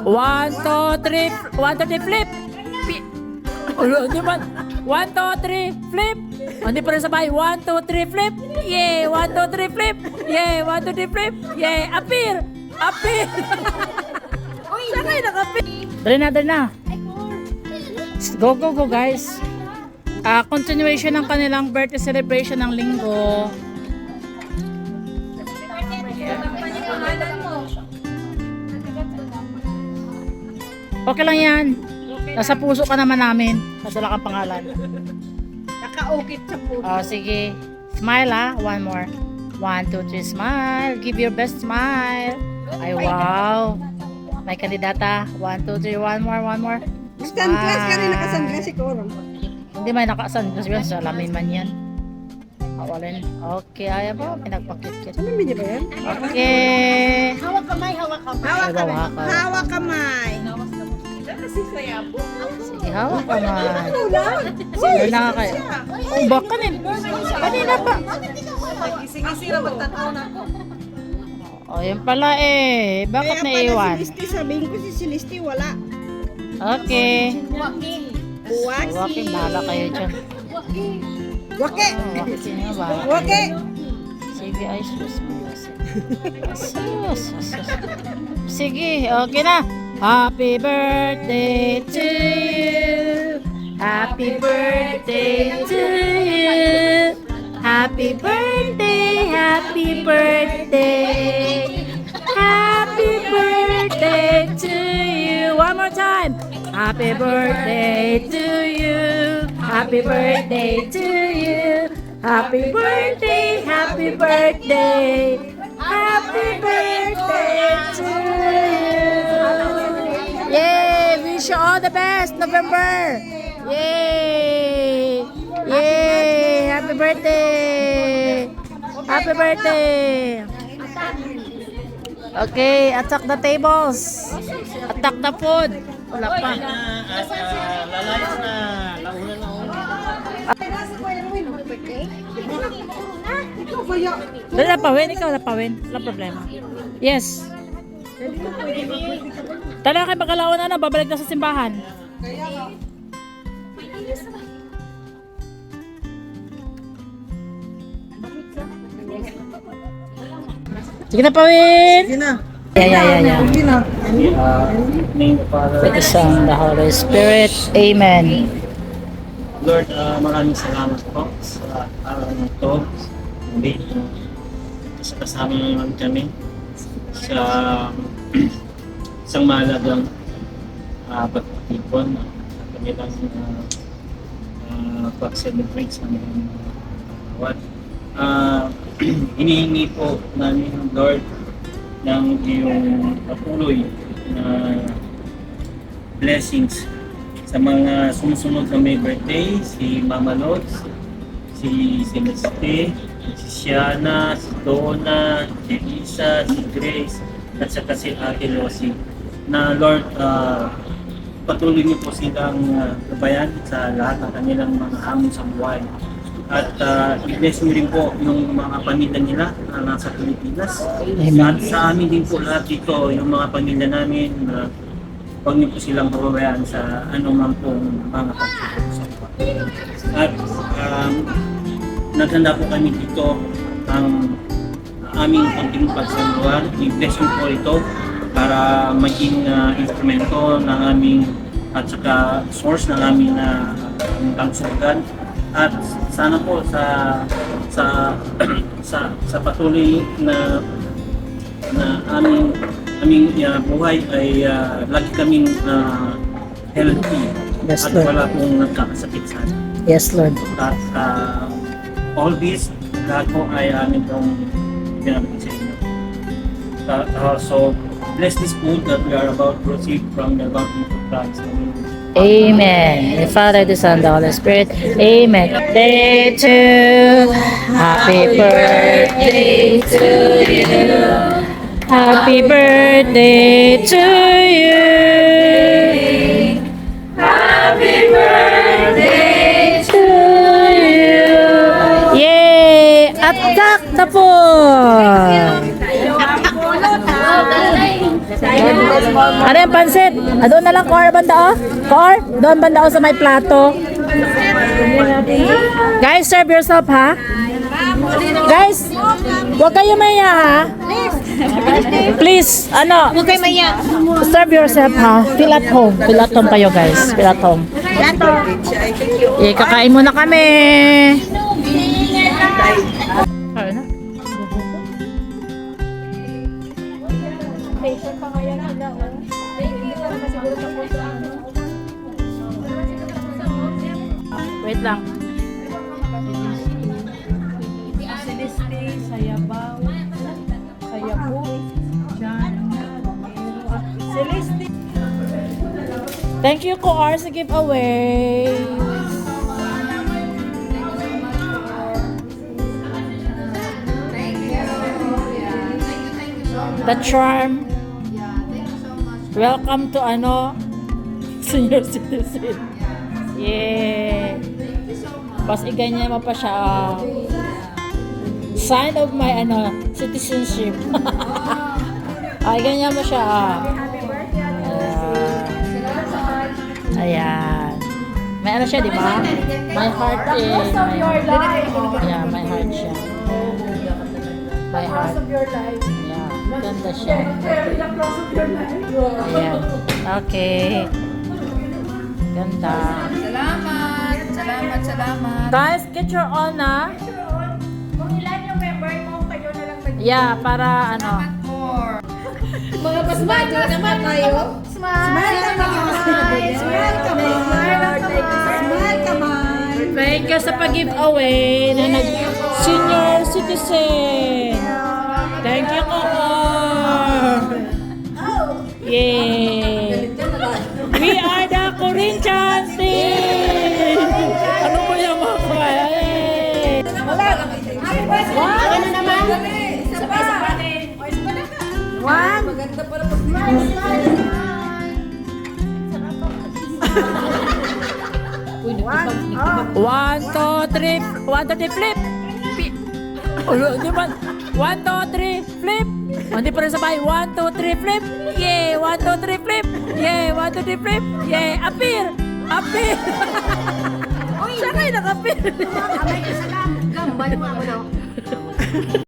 One, two, three, flip. Hindi man. 1, 2, 3, flip. Hindi pa rin sabay. 1, 2, 3, flip. Yay! 1, 2, 3, flip. Yay! 1, 2, 3, flip. Yay! Appear! Saan kayo naka-appear? Dali na. Go, guys. Continuation ng kanilang birthday celebration ng linggo. Okay lang yan. Nasa puso ka naman namin. Nadala kang pangalan. Nakaukit sa puso. Sige. Smile One more. 1, 2, 3, smile. Give your best smile. Ay, wow. May kandidata. 1, 2, 3, one more. Sunglass ka rin, nakasunglass siguro. Hindi may nakasunglass yun. Salamin man yan. Awalin. Okay, ayaw ba? Pinagpakit-kit. Ano ba yan? Okay. Hawak kamay. Hawak kamay. Sige, hawak ka man. Sige na nga kayo. Oh, baka kanina pa. Gising-gising na magtanaw na ako. Oh, yun pala eh. Bakit naiwan? Si Celeste, sabihin ko si Celeste, wala. Okay. Waki. Bahala kayo dyan. Waki. Waki nga ba? Waki. Sige, ay sus. Sige, okay na. Happy birthday to you. Happy birthday to you. Happy birthday, happy birthday. Happy birthday to you. One more time. Happy birthday to you. Happy birthday to you. Happy birthday, happy birthday. Happy birthday to you. Yay! Wish you all the best, November. Yay! Yay! Happy birthday! Happy birthday! Okay, attack the tables. Attack the food. Wala pa. Lalayas na. Launa na. Dali na pawin, ikaw na pawin. Wala problema. Yes. Tala kayo magkalaon na, babalik na sa simbahan. Sige na pawin. Sige na. Yeah. Sige na. Name the Father. With the Son, the Holy Spirit. Amen. Lord, maraming salamat po sa araw na ito. Hindi. Kasama naman kami sa isang mahalagang pagtitipon sa kanilang pag-celebrate sa mga bawat. Hinihingi po namin ng Lord ng iyong patuloy na blessings sa mga sumusunod na may birthday, si Mama Lods, si Celeste, si Shiana, si Donna, si Lisa, si Grace, at saka si Ate Rosie. Na Lord, patuloy niyo po silang gabayan sa lahat ng kanilang mga hamon sa buhay. At i-bless niyo rin po yung mga pamilya nila na nasa Pilipinas. At sa amin din po lahat dito, yung mga pamilya namin, huwag niyo po silang pababayaan sa anumang pong mga pagsubok sa buhay. At naghanda po kami dito ang aming konting pagsaluhan. I-bless niyo po ito para maging instrumento ng aming at saka source ng aming tangsugan. At sana po sa patuloy na aming buhay ay lagi kaming healthy. Yes, at Lord. wala pong nagkakasakit sana. Yes, Lord. At all this, lahat po ay amin pong binabigay sa inyo. So, bless this food that we are about to receive from the bounty of Christ. Amen. The Father, the Son, the Holy Spirit. Amen. Day to happy birthday to you. Happy birthday to you. Happy birthday to you. Yay! Attack the food! Ano yung pansit? Doon na lang, Cor, banda, oh. Cor, doon banda, oh, sa may plato. Guys, serve yourself, ha? Guys, huwag kayo maya, ha? Please, ano? Huwag kayo maya. Serve yourself, ha? Feel at home. Feel at home kayo, guys. Feel at home. Kakain muna kami. Ayun na. Wait lang. Thank you, Coar, sa giveaway. The charm. Welcome to senior citizen. Yeah. Pas iganyan mo pa siya. Sign of my citizenship. Ay, ganyan mo siya. Ayan. May siya, di ba? My heart is. Yeah, my heart siya. My heart. Yeah, ganda siya. Ayan. Okay. Ganda. Salamat. Guys, get your own, ha? Kung ilan yung member mo, kayo na lang Yeah, para Mga pasmado naman kayo. Smile ka man. Smile ka man. Smile ka man. thank you sa pag-giveaway na senior citizen. Thank you, Coco. Yay! We are the Corinthians team! Ano ba yung mga kaya? Ano naman? One. Maganda para pag One, two, three, flip! Hindi ba? 1, 2, 3, flip! Hindi pa rin sabay. 1, 2, 3, flip! Yay! 1, 2, 3, flip! Yay! 1, 2, 3, flip! Yay! Appear! Appear! Siya kayo nag-appear! Amay ka sa lang. Gambal mo ako.